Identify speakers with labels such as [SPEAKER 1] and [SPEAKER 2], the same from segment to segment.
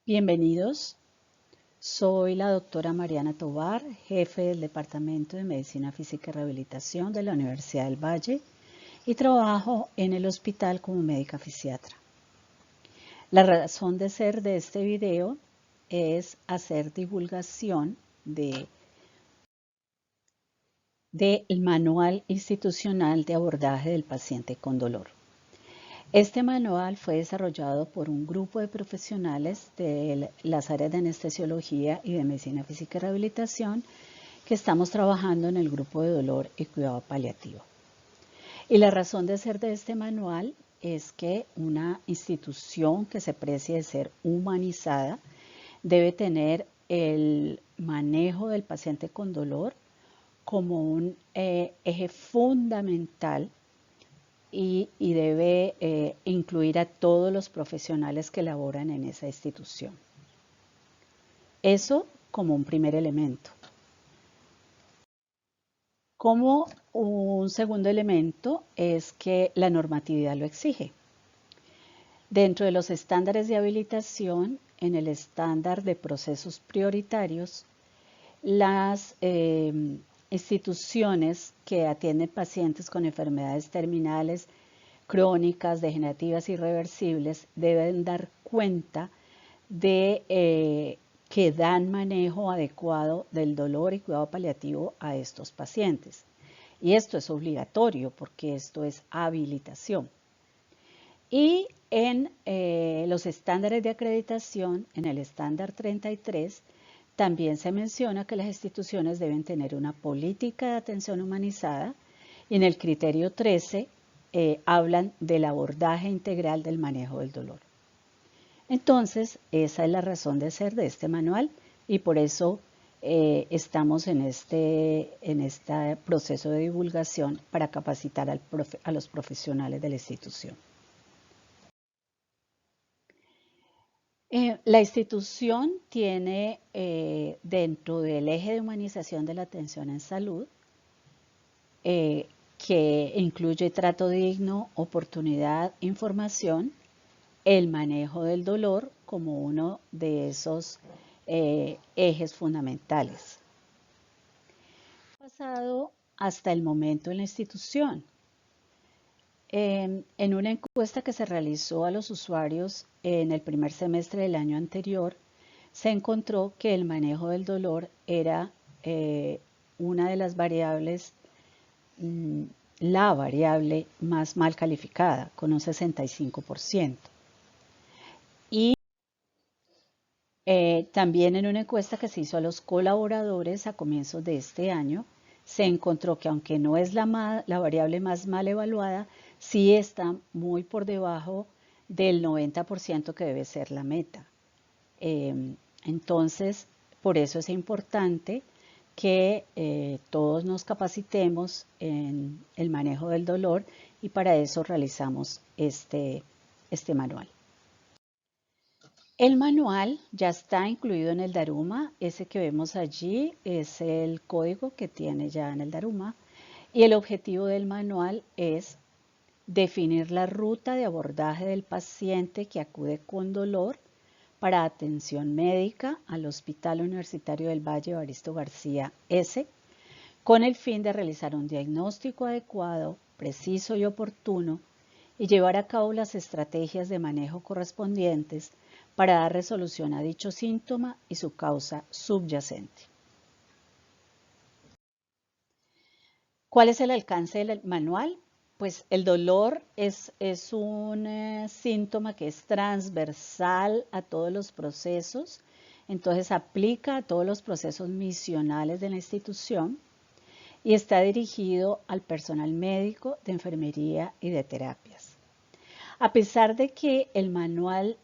[SPEAKER 1] Bienvenidos, soy la doctora Mariana Tovar, jefe del Departamento de Medicina Física y Rehabilitación de la Universidad del Valle y trabajo en el hospital como médica fisiatra. La razón de ser de este video es hacer divulgación del Manual Institucional de Abordaje del Paciente con Dolor. Este manual fue desarrollado por un grupo de profesionales de las áreas de anestesiología y de medicina física y rehabilitación que estamos trabajando en el grupo de dolor y cuidado paliativo. Y la razón de ser de este manual es que una institución que se precie de ser humanizada debe tener el manejo del paciente con dolor como un eje fundamental y debe incluir a todos los profesionales que laboran en esa institución. Eso como un primer elemento. Como un segundo elemento es que la normatividad lo exige. Dentro de los estándares de habilitación, en el estándar de procesos prioritarios, las instituciones que atienden pacientes con enfermedades terminales, crónicas, degenerativas y irreversibles deben dar cuenta de que dan manejo adecuado del dolor y cuidado paliativo a estos pacientes. Y esto es obligatorio porque esto es habilitación. Y en los estándares de acreditación, en el estándar 33, también se menciona que las instituciones deben tener una política de atención humanizada y en el criterio 13 hablan del abordaje integral del manejo del dolor. Entonces, esa es la razón de ser de este manual y por eso estamos en este proceso de divulgación para capacitar a los profesionales de la institución. La institución tiene dentro del eje de humanización de la atención en salud, que incluye trato digno, oportunidad, información, el manejo del dolor como uno de esos ejes fundamentales. Pasado hasta el momento en la institución. En una encuesta que se realizó a los usuarios en el primer semestre del año anterior, se encontró que el manejo del dolor era una de las variables, la variable más mal calificada, con un 65%. Y también en una encuesta que se hizo a los colaboradores a comienzos de este año, se encontró que aunque no es la variable más mal evaluada, sí está muy por debajo del 90% que debe ser la meta. Entonces, por eso es importante que todos nos capacitemos en el manejo del dolor y para eso realizamos este manual. El manual ya está incluido en el Daruma, ese que vemos allí es el código que tiene ya en el Daruma y el objetivo del manual es definir la ruta de abordaje del paciente que acude con dolor para atención médica al Hospital Universitario del Valle Evaristo García S, con el fin de realizar un diagnóstico adecuado, preciso y oportuno y llevar a cabo las estrategias de manejo correspondientes para dar resolución a dicho síntoma y su causa subyacente. ¿Cuál es el alcance del manual? Pues el dolor es un síntoma que es transversal a todos los procesos, entonces aplica a todos los procesos misionales de la institución y está dirigido al personal médico, de enfermería y de terapias. A pesar de que el manual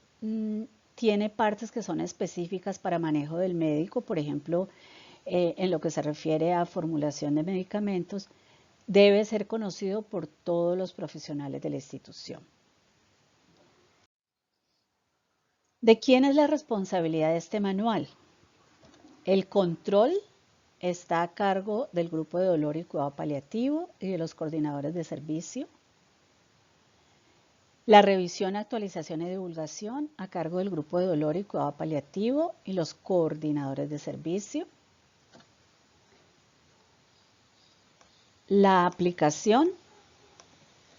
[SPEAKER 1] tiene partes que son específicas para manejo del médico, por ejemplo, en lo que se refiere a formulación de medicamentos, debe ser conocido por todos los profesionales de la institución. ¿De quién es la responsabilidad de este manual? El control está a cargo del grupo de dolor y cuidado paliativo y de los coordinadores de servicio. La revisión, actualización y divulgación a cargo del Grupo de Dolor y Cuidado Paliativo y los coordinadores de servicio. La aplicación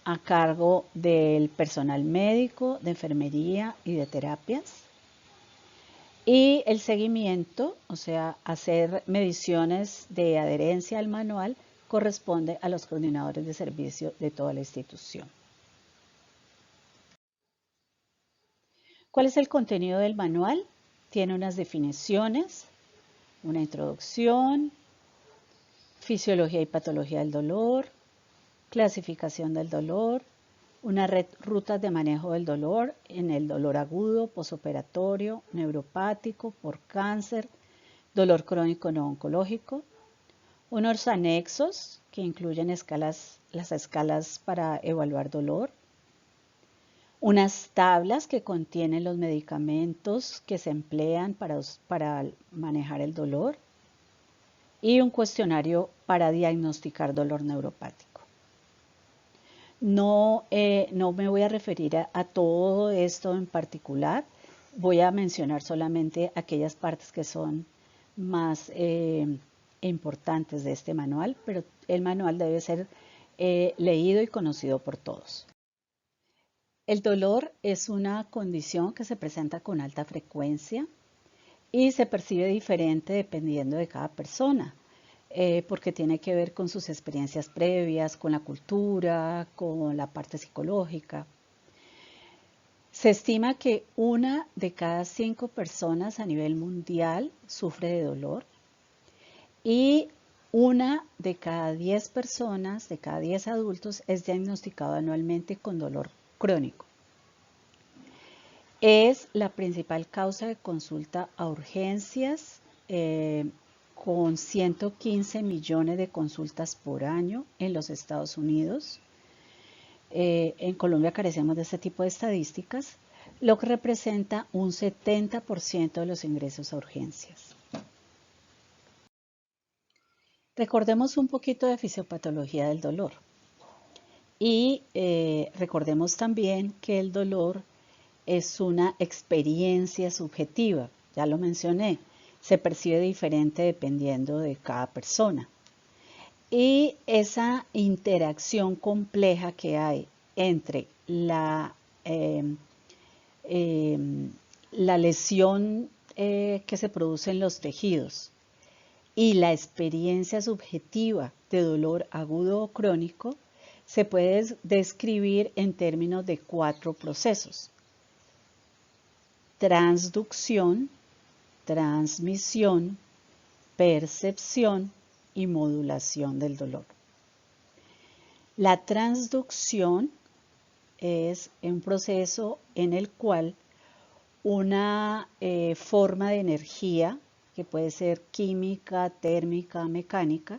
[SPEAKER 1] a cargo del personal médico, de enfermería y de terapias. Y el seguimiento, o sea, hacer mediciones de adherencia al manual, corresponde a los coordinadores de servicio de toda la institución. ¿Cuál es el contenido del manual? Tiene unas definiciones, una introducción, fisiología y patología del dolor, clasificación del dolor, una rutas de manejo del dolor en el dolor agudo, posoperatorio, neuropático, por cáncer, dolor crónico no oncológico, unos anexos que incluyen las escalas para evaluar dolor, unas tablas que contienen los medicamentos que se emplean para manejar el dolor y un cuestionario para diagnosticar dolor neuropático. No me voy a referir a todo esto en particular, voy a mencionar solamente aquellas partes que son más importantes de este manual, pero el manual debe ser leído y conocido por todos. El dolor es una condición que se presenta con alta frecuencia y se percibe diferente dependiendo de cada persona, porque tiene que ver con sus experiencias previas, con la cultura, con la parte psicológica. Se estima que 1 de cada 5 personas a nivel mundial sufre de dolor y 1 de cada 10 personas, de cada 10 adultos, es diagnosticado anualmente con dolor crónico. Es la principal causa de consulta a urgencias, con 115 millones de consultas por año en los Estados Unidos. En Colombia carecemos de este tipo de estadísticas, lo que representa un 70% de los ingresos a urgencias. Recordemos un poquito de fisiopatología del dolor y recordemos también que el dolor es una experiencia subjetiva, ya lo mencioné, se percibe diferente dependiendo de cada persona. Y esa interacción compleja que hay entre la lesión que se produce en los tejidos y la experiencia subjetiva de dolor agudo o crónico se puede describir en términos de 4 procesos: transducción, transmisión, percepción y modulación del dolor. La transducción es un proceso en el cual una forma de energía, que puede ser química, térmica, mecánica,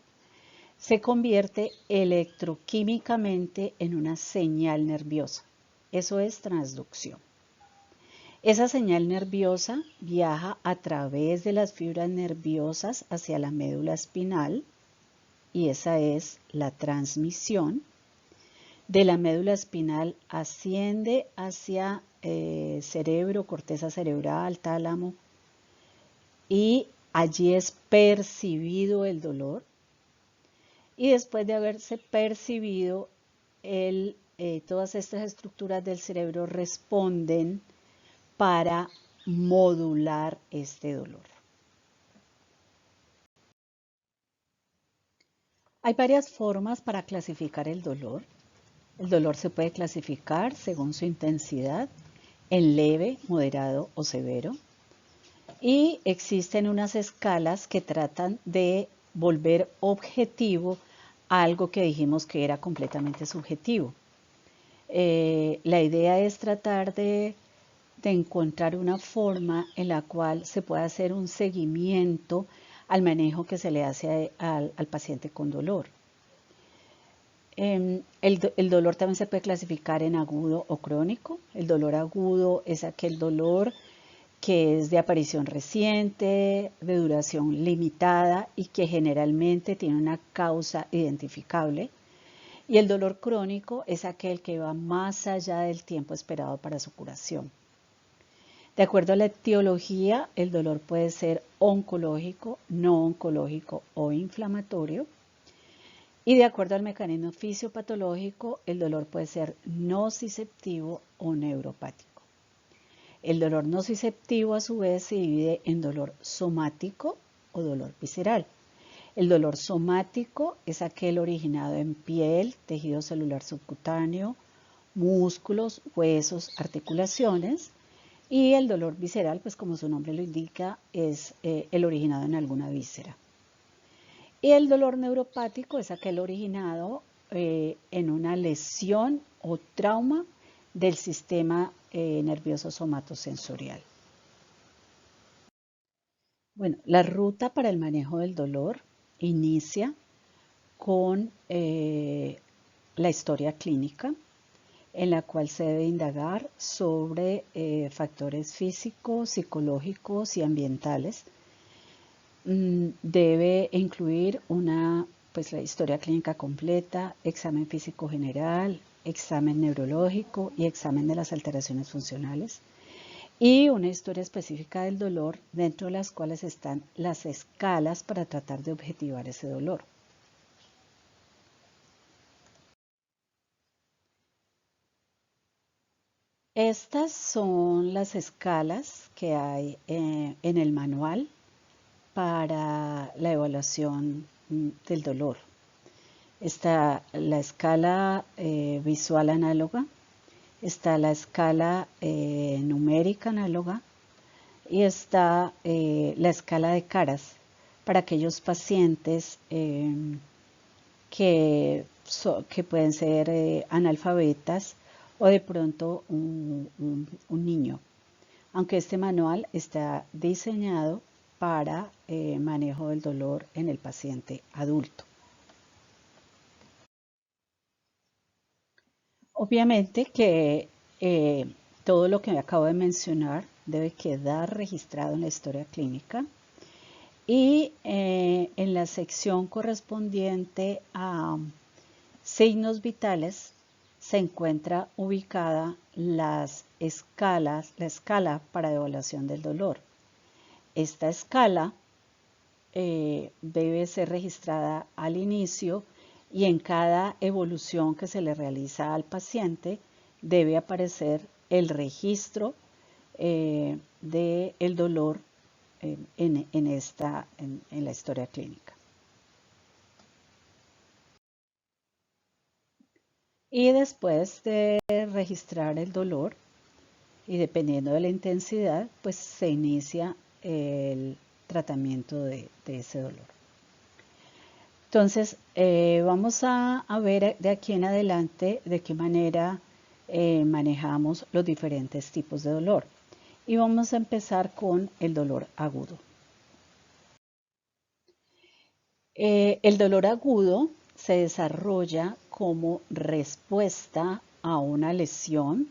[SPEAKER 1] se convierte electroquímicamente en una señal nerviosa. Eso es transducción. Esa señal nerviosa viaja a través de las fibras nerviosas hacia la médula espinal y esa es la transmisión. De la médula espinal asciende hacia cerebro, corteza cerebral, tálamo y allí es percibido el dolor y después de haberse percibido todas estas estructuras del cerebro responden para modular este dolor. Hay varias formas para clasificar el dolor. El dolor se puede clasificar según su intensidad en leve, moderado o severo. Y existen unas escalas que tratan de volver objetivo algo que dijimos que era completamente subjetivo. La idea es tratar de encontrar una forma en la cual se pueda hacer un seguimiento al manejo que se le hace al paciente con dolor. El dolor también se puede clasificar en agudo o crónico. El dolor agudo es aquel dolor que es de aparición reciente, de duración limitada y que generalmente tiene una causa identificable. Y el dolor crónico es aquel que va más allá del tiempo esperado para su curación. De acuerdo a la etiología, el dolor puede ser oncológico, no oncológico o inflamatorio. Y de acuerdo al mecanismo fisiopatológico, el dolor puede ser nociceptivo o neuropático. El dolor nociceptivo a su vez se divide en dolor somático o dolor visceral. El dolor somático es aquel originado en piel, tejido celular subcutáneo, músculos, huesos, articulaciones. Y el dolor visceral, pues como su nombre lo indica, es el originado en alguna víscera. Y el dolor neuropático es aquel originado en una lesión o trauma del sistema nervioso somatosensorial. Bueno, la ruta para el manejo del dolor inicia con la historia clínica, en la cual se debe indagar sobre factores físicos, psicológicos y ambientales. Debe incluir la historia clínica completa, examen físico general, examen neurológico y examen de las alteraciones funcionales. Y una historia específica del dolor, dentro de las cuales están las escalas para tratar de objetivar ese dolor. Estas son las escalas que hay en el manual para la evaluación del dolor. Está la escala visual análoga, está la escala numérica análoga y está la escala de caras para aquellos pacientes que pueden ser analfabetas o de pronto un niño. Aunque este manual está diseñado para manejo del dolor en el paciente adulto. Obviamente que todo lo que acabo de mencionar debe quedar registrado en la historia clínica y en la sección correspondiente a signos vitales se encuentra ubicada la escala para evaluación del dolor. Esta escala debe ser registrada al inicio y en cada evolución que se le realiza al paciente debe aparecer el registro del dolor en la historia clínica. Y después de registrar el dolor, y dependiendo de la intensidad, pues se inicia el tratamiento de ese dolor. Entonces, vamos a ver de aquí en adelante de qué manera manejamos los diferentes tipos de dolor. Y vamos a empezar con el dolor agudo. El dolor agudo se desarrolla como respuesta a una lesión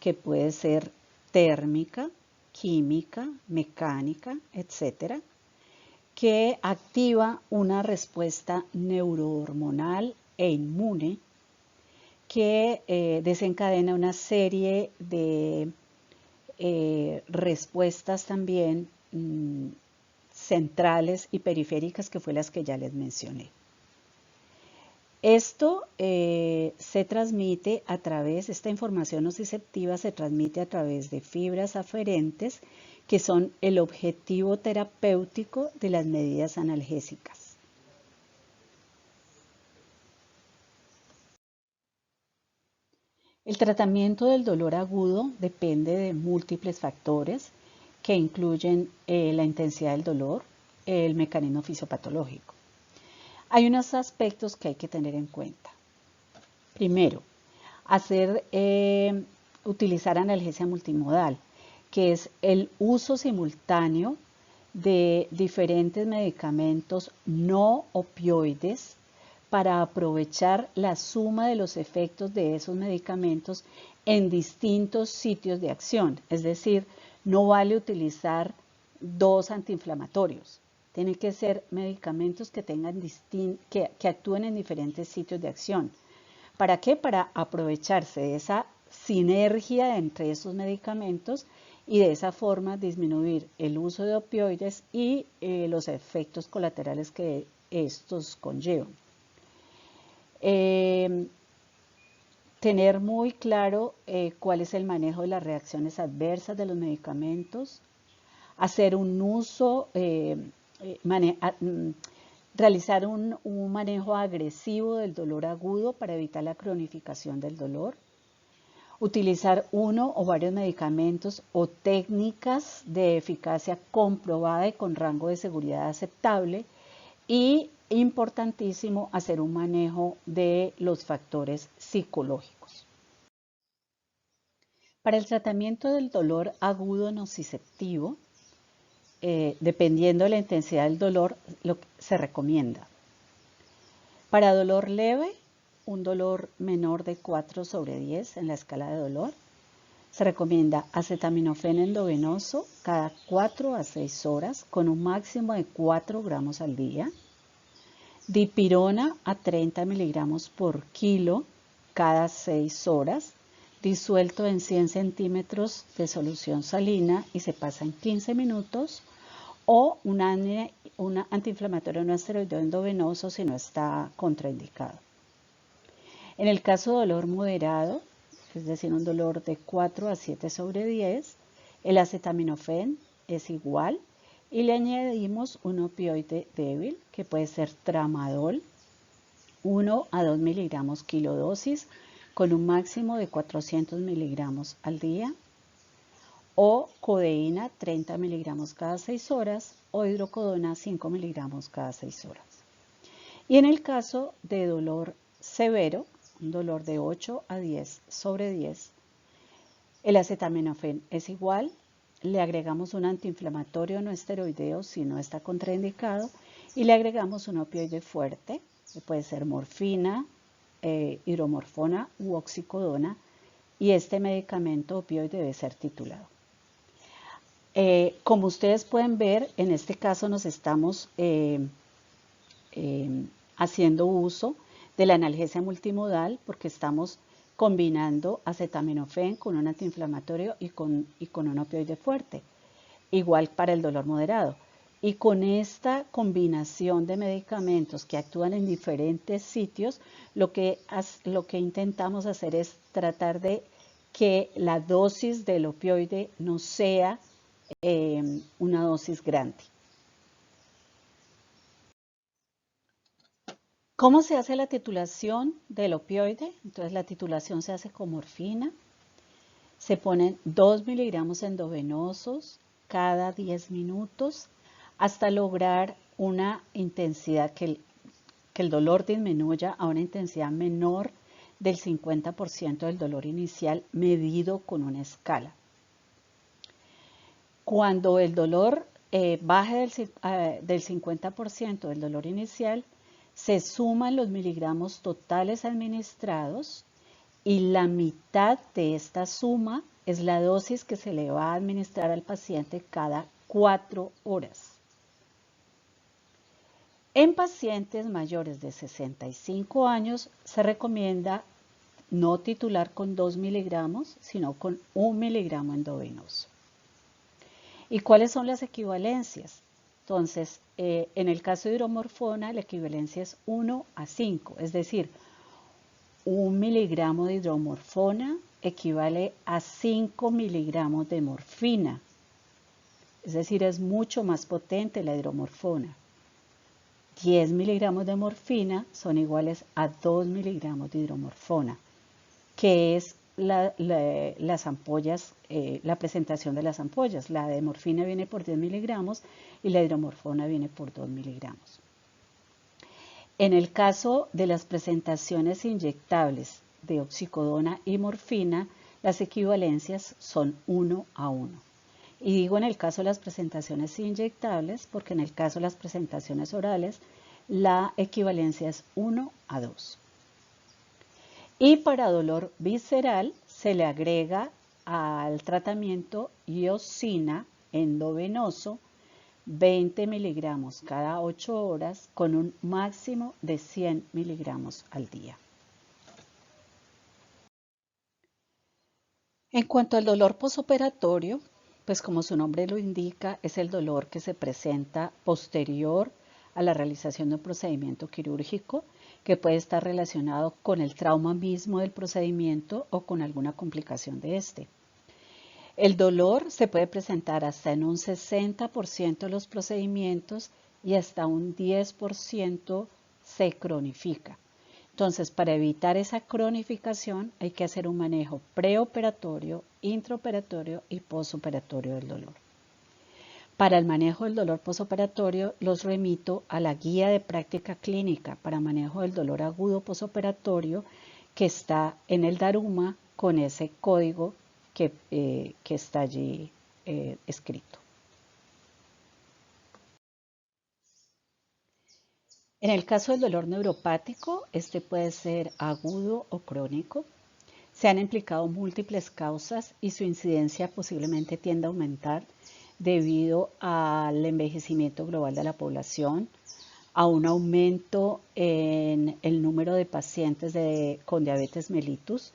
[SPEAKER 1] que puede ser térmica, química, mecánica, etcétera, que activa una respuesta neurohormonal e inmune que desencadena una serie de respuestas también centrales y periféricas, que fue las que ya les mencioné. Esto se transmite a través, esta información nociceptiva se transmite a través de fibras aferentes, que son el objetivo terapéutico de las medidas analgésicas. El tratamiento del dolor agudo depende de múltiples factores que incluyen la intensidad del dolor, el mecanismo fisiopatológico. Hay unos aspectos que hay que tener en cuenta. Primero, utilizar analgesia multimodal, que es el uso simultáneo de diferentes medicamentos no opioides para aprovechar la suma de los efectos de esos medicamentos en distintos sitios de acción. Es decir, no vale utilizar 2 antiinflamatorios. Tienen que ser medicamentos que tengan que actúen en diferentes sitios de acción. ¿Para qué? Para aprovecharse de esa sinergia entre esos medicamentos y de esa forma disminuir el uso de opioides y los efectos colaterales que estos conllevan. Tener muy claro cuál es el manejo de las reacciones adversas de los medicamentos, hacer un uso, realizar un manejo agresivo del dolor agudo para evitar la cronificación del dolor, utilizar uno o varios medicamentos o técnicas de eficacia comprobada y con rango de seguridad aceptable, y importantísimo hacer un manejo de los factores psicológicos. Para el tratamiento del dolor agudo nociceptivo, dependiendo de la intensidad del dolor, lo que se recomienda. Para dolor leve, un dolor menor de 4/10 en la escala de dolor, se recomienda acetaminofén endovenoso cada 4 a 6 horas con un máximo de 4 gramos al día. Dipirona a 30 miligramos por kilo cada 6 horas, disuelto en 100 centímetros de solución salina y se pasa en 15 minutos, o un antiinflamatorio no esteroideo endovenoso si no está contraindicado. En el caso de dolor moderado, es decir, un dolor de 4 a 7/10, el acetaminofén es igual y le añadimos un opioide débil, que puede ser tramadol, 1 a 2 miligramos kilodosis, con un máximo de 400 miligramos al día, o codeína 30 miligramos cada 6 horas, o hidrocodona 5 miligramos cada 6 horas. Y en el caso de dolor severo, un dolor de 8 a 10/10, el acetaminofén es igual, le agregamos un antiinflamatorio no esteroideo si no está contraindicado, y le agregamos un opioide fuerte, que puede ser morfina, hidromorfona u oxicodona, y este medicamento opioide debe ser titulado. Como ustedes pueden ver, en este caso nos estamos haciendo uso de la analgesia multimodal, porque estamos combinando acetaminofén con un antiinflamatorio y con un opioide fuerte, igual para el dolor moderado. Y con esta combinación de medicamentos que actúan en diferentes sitios, lo que intentamos hacer es tratar de que la dosis del opioide no sea una dosis grande. ¿Cómo se hace la titulación del opioide? Entonces la titulación se hace con morfina. Se ponen 2 miligramos endovenosos cada 10 minutos hasta lograr una intensidad que el dolor disminuya a una intensidad menor del 50% del dolor inicial medido con una escala. Cuando el dolor baje del 50% del dolor inicial, se suman los miligramos totales administrados y la mitad de esta suma es la dosis que se le va a administrar al paciente cada 4 horas. En pacientes mayores de 65 años se recomienda no titular con 2 miligramos, sino con 1 miligramo endovenoso. ¿Y cuáles son las equivalencias? Entonces, en el caso de hidromorfona, la equivalencia es 1 a 5, es decir, 1 miligramo de hidromorfona equivale a 5 miligramos de morfina. Es decir, es mucho más potente la hidromorfona. 10 miligramos de morfina son iguales a 2 miligramos de hidromorfona, que es las ampollas, la presentación de las ampollas. La de morfina viene por 10 miligramos y la hidromorfona viene por 2 miligramos. En el caso de las presentaciones inyectables de oxicodona y morfina, las equivalencias son 1 a 1. Y digo en el caso de las presentaciones inyectables porque en el caso de las presentaciones orales, la equivalencia es 1 a 2. Y para dolor visceral se le agrega al tratamiento iosina endovenoso 20 miligramos cada 8 horas con un máximo de 100 miligramos al día. En cuanto al dolor posoperatorio, pues como su nombre lo indica, es el dolor que se presenta posterior a la realización de un procedimiento quirúrgico que puede estar relacionado con el trauma mismo del procedimiento o con alguna complicación de este. El dolor se puede presentar hasta en un 60% de los procedimientos y hasta un 10% se cronifica. Entonces, para evitar esa cronificación hay que hacer un manejo preoperatorio, intraoperatorio y posoperatorio del dolor. Para el manejo del dolor posoperatorio los remito a la guía de práctica clínica para manejo del dolor agudo posoperatorio que está en el Daruma con ese código que está allí escrito. En el caso del dolor neuropático, este puede ser agudo o crónico. Se han implicado múltiples causas y su incidencia posiblemente tiende a aumentar debido al envejecimiento global de la población, a un aumento en el número de pacientes con diabetes mellitus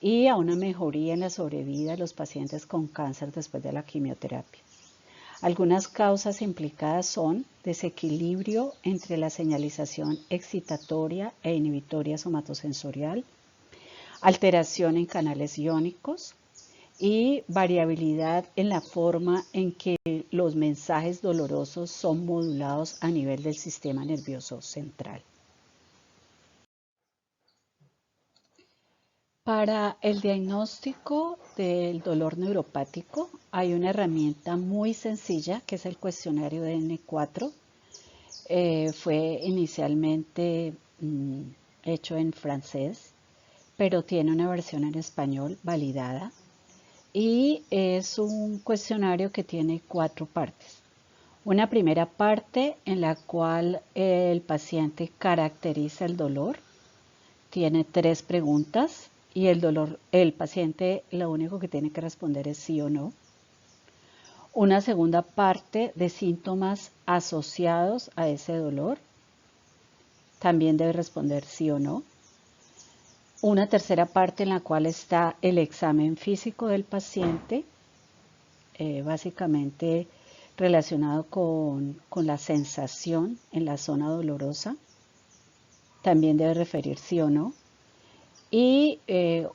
[SPEAKER 1] y a una mejoría en la sobrevida de los pacientes con cáncer después de la quimioterapia. Algunas causas implicadas son desequilibrio entre la señalización excitatoria e inhibitoria somatosensorial, alteración en canales iónicos y variabilidad en la forma en que los mensajes dolorosos son modulados a nivel del sistema nervioso central. Para el diagnóstico del dolor neuropático hay una herramienta muy sencilla que es el cuestionario de N4. Fue inicialmente hecho en francés, pero tiene una versión en español validada y es un cuestionario que tiene 4 partes. Una primera parte en la cual el paciente caracteriza el dolor, tiene 3 preguntas y el paciente lo único que tiene que responder es sí o no. Una segunda parte de síntomas asociados a ese dolor, también debe responder sí o no. Una tercera parte en la cual está el examen físico del paciente, básicamente relacionado con la sensación en la zona dolorosa, también debe referir sí o no. Y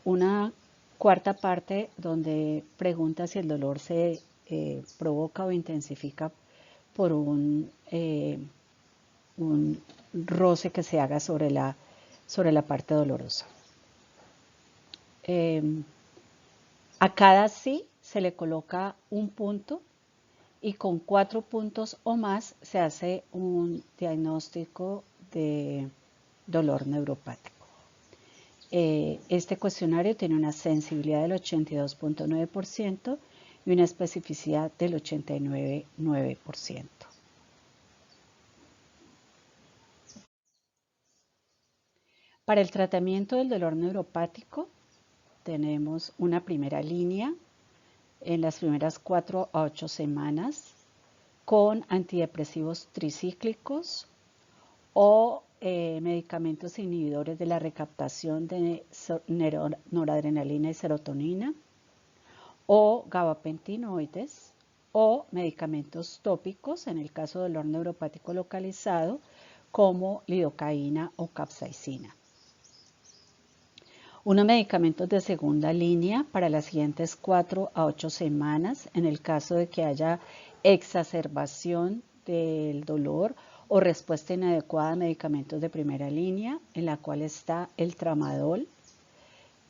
[SPEAKER 1] una cuarta parte donde pregunta si el dolor se provoca o intensifica por un roce que se haga sobre la parte dolorosa. A cada sí se le coloca un punto y con 4 puntos o más se hace un diagnóstico de dolor neuropático. Este cuestionario tiene una sensibilidad del 82.9% y una especificidad del 89.9%. Para el tratamiento del dolor neuropático tenemos una primera línea en las primeras 4 a 8 semanas con antidepresivos tricíclicos o medicamentos inhibidores de la recaptación de noradrenalina y serotonina, o gabapentinoides, o medicamentos tópicos, en el caso del dolor neuropático localizado, como lidocaína o capsaicina. Unos medicamentos de segunda línea para las siguientes 4 a 8 semanas, en el caso de que haya exacerbación del dolor o respuesta inadecuada a medicamentos de primera línea, en la cual está el tramadol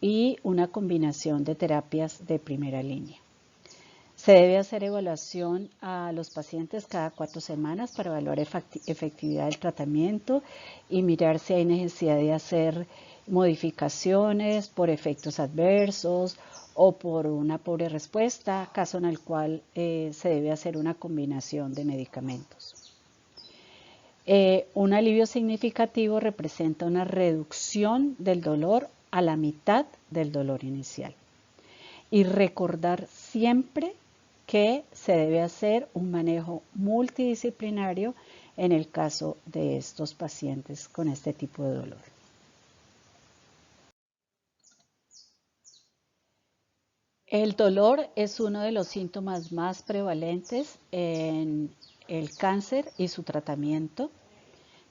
[SPEAKER 1] y una combinación de terapias de primera línea. Se debe hacer evaluación a los pacientes cada 4 semanas para evaluar efectividad del tratamiento y mirar si hay necesidad de hacer modificaciones por efectos adversos o por una pobre respuesta, caso en el cual se debe hacer una combinación de medicamentos. Un alivio significativo representa una reducción del dolor a la mitad del dolor inicial. Y recordar siempre que se debe hacer un manejo multidisciplinario en el caso de estos pacientes con este tipo de dolor. El dolor es uno de los síntomas más prevalentes en el cáncer y su tratamiento.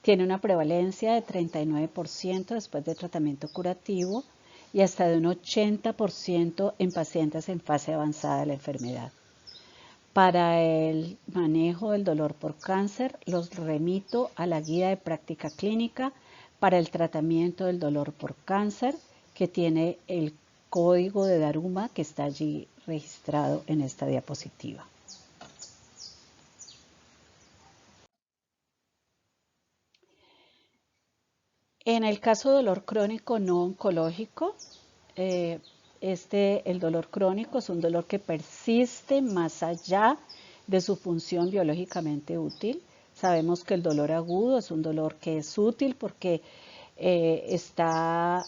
[SPEAKER 1] Tiene una prevalencia de 39% después de tratamiento curativo y hasta de un 80% en pacientes en fase avanzada de la enfermedad. Para el manejo del dolor por cáncer, los remito a la guía de práctica clínica para el tratamiento del dolor por cáncer, que tiene el código de Daruma que está allí registrado en esta diapositiva. En el caso de dolor crónico no oncológico, el dolor crónico es un dolor que persiste más allá de su función biológicamente útil. Sabemos que el dolor agudo es un dolor que es útil porque está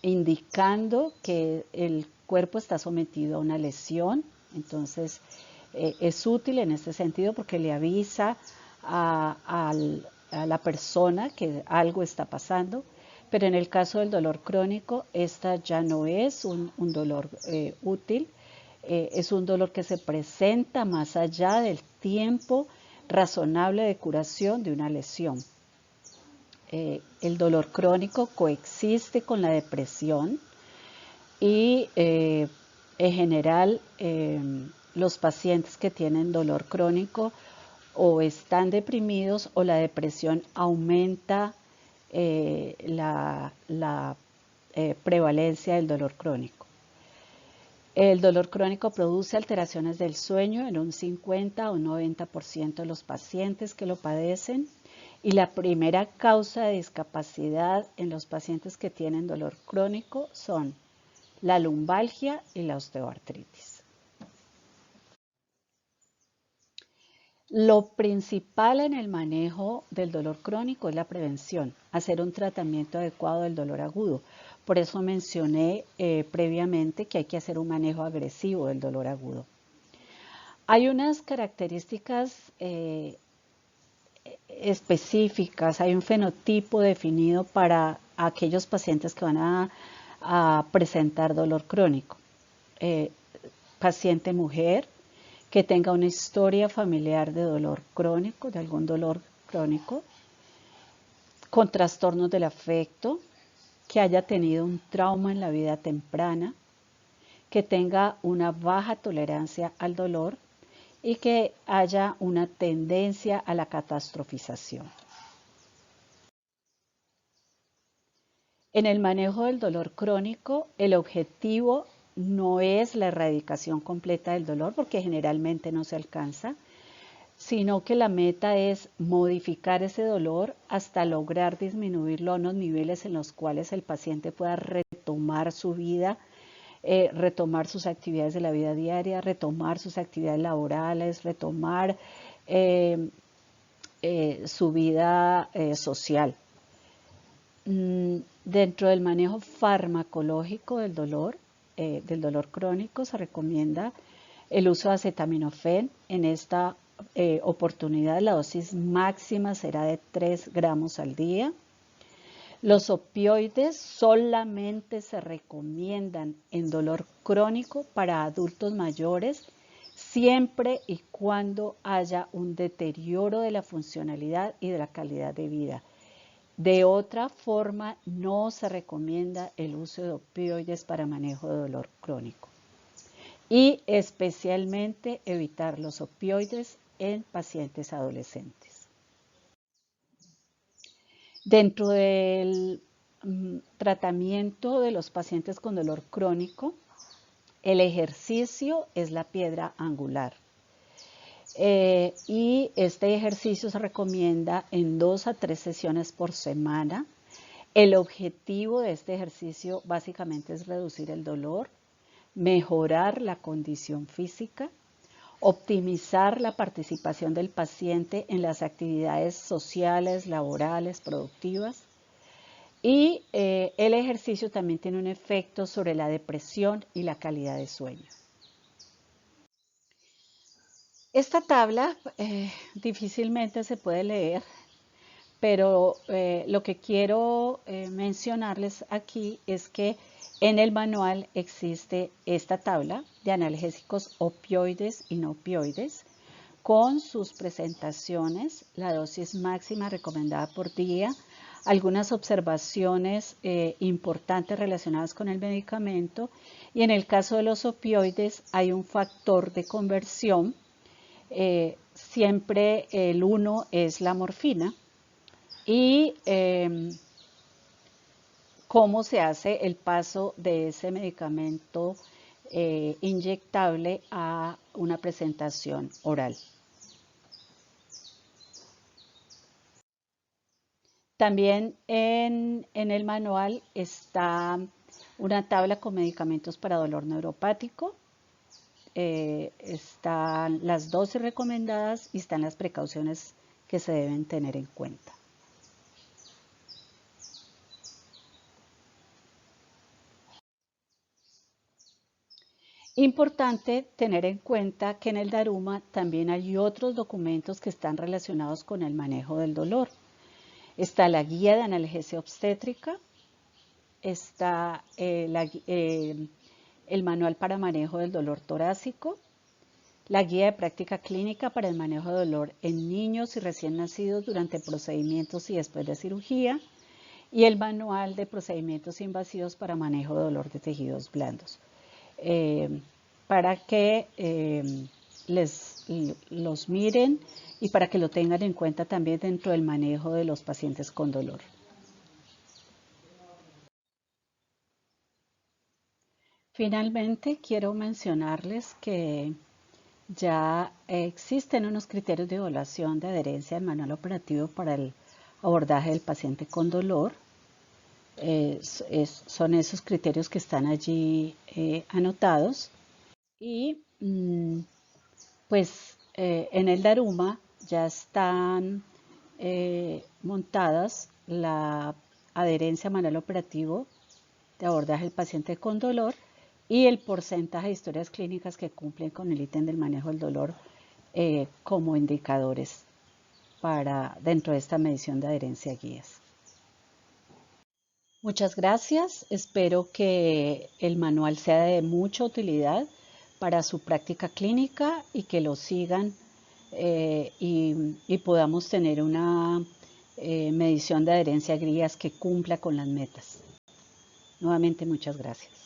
[SPEAKER 1] indicando que el cuerpo está sometido a una lesión. Entonces, es útil en este sentido porque le avisa a la persona que algo está pasando. Pero en el caso del dolor crónico, esta ya no es un dolor útil, es un dolor que se presenta más allá del tiempo razonable de curación de una lesión. El dolor crónico coexiste con la depresión y en general los pacientes que tienen dolor crónico o están deprimidos o la depresión aumenta la prevalencia del dolor crónico. El dolor crónico produce alteraciones del sueño en un 50 o 90% de los pacientes que lo padecen y la primera causa de discapacidad en los pacientes que tienen dolor crónico son la lumbalgia y la osteoartritis. Lo principal en el manejo del dolor crónico es la prevención, hacer un tratamiento adecuado del dolor agudo. Por eso mencioné previamente que hay que hacer un manejo agresivo del dolor agudo. Hay unas características específicas, hay un fenotipo definido para aquellos pacientes que van a presentar dolor crónico. Paciente mujer que tenga una historia familiar de dolor crónico, de algún dolor crónico, con trastornos del afecto, que haya tenido un trauma en la vida temprana, que tenga una baja tolerancia al dolor y que haya una tendencia a la catastrofización. En el manejo del dolor crónico, el objetivo no es la erradicación completa del dolor, porque generalmente no se alcanza, sino que la meta es modificar ese dolor hasta lograr disminuirlo a unos niveles en los cuales el paciente pueda retomar su vida, retomar sus actividades de la vida diaria, retomar sus actividades laborales, retomar su vida social. Dentro del manejo farmacológico del dolor crónico se recomienda el uso de acetaminofén. En esta oportunidad la dosis máxima será de 3 gramos al día. Los opioides solamente se recomiendan en dolor crónico para adultos mayores siempre y cuando haya un deterioro de la funcionalidad y de la calidad de vida. De otra forma, no se recomienda el uso de opioides para manejo de dolor crónico. Y especialmente evitar los opioides en pacientes adolescentes. Dentro del tratamiento de los pacientes con dolor crónico, el ejercicio es la piedra angular. Y este ejercicio se recomienda en 2 a 3 sesiones por semana. El objetivo de este ejercicio básicamente es reducir el dolor, mejorar la condición física, optimizar la participación del paciente en las actividades sociales, laborales, productivas. Y el ejercicio también tiene un efecto sobre la depresión y la calidad de sueño. Esta tabla difícilmente se puede leer, pero lo que quiero mencionarles aquí es que en el manual existe esta tabla de analgésicos opioides y no opioides con sus presentaciones, la dosis máxima recomendada por día, algunas observaciones importantes relacionadas con el medicamento, y en el caso de los opioides hay un factor de conversión. Siempre el 1 es la morfina, y cómo se hace el paso de ese medicamento inyectable a una presentación oral. También en el manual está una tabla con medicamentos para dolor neuropático. Están las dosis recomendadas y están las precauciones que se deben tener en cuenta. Importante tener en cuenta que en el Daruma también hay otros documentos que están relacionados con el manejo del dolor. Está la guía de analgesia obstétrica, está el manual para manejo del dolor torácico, la guía de práctica clínica para el manejo de dolor en niños y recién nacidos durante procedimientos y después de cirugía, y el manual de procedimientos invasivos para manejo de dolor de tejidos blandos, para que los miren y para que lo tengan en cuenta también dentro del manejo de los pacientes con dolor. Finalmente, quiero mencionarles que ya existen unos criterios de evaluación de adherencia al manual operativo para el abordaje del paciente con dolor. Son esos criterios que están allí anotados. Y pues en el Daruma ya están montadas la adherencia al manual operativo de abordaje del paciente con dolor y el porcentaje de historias clínicas que cumplen con el ítem del manejo del dolor como indicadores dentro de esta medición de adherencia a guías. Muchas gracias. Espero que el manual sea de mucha utilidad para su práctica clínica y que lo sigan y podamos tener una medición de adherencia a guías que cumpla con las metas. Nuevamente, muchas gracias.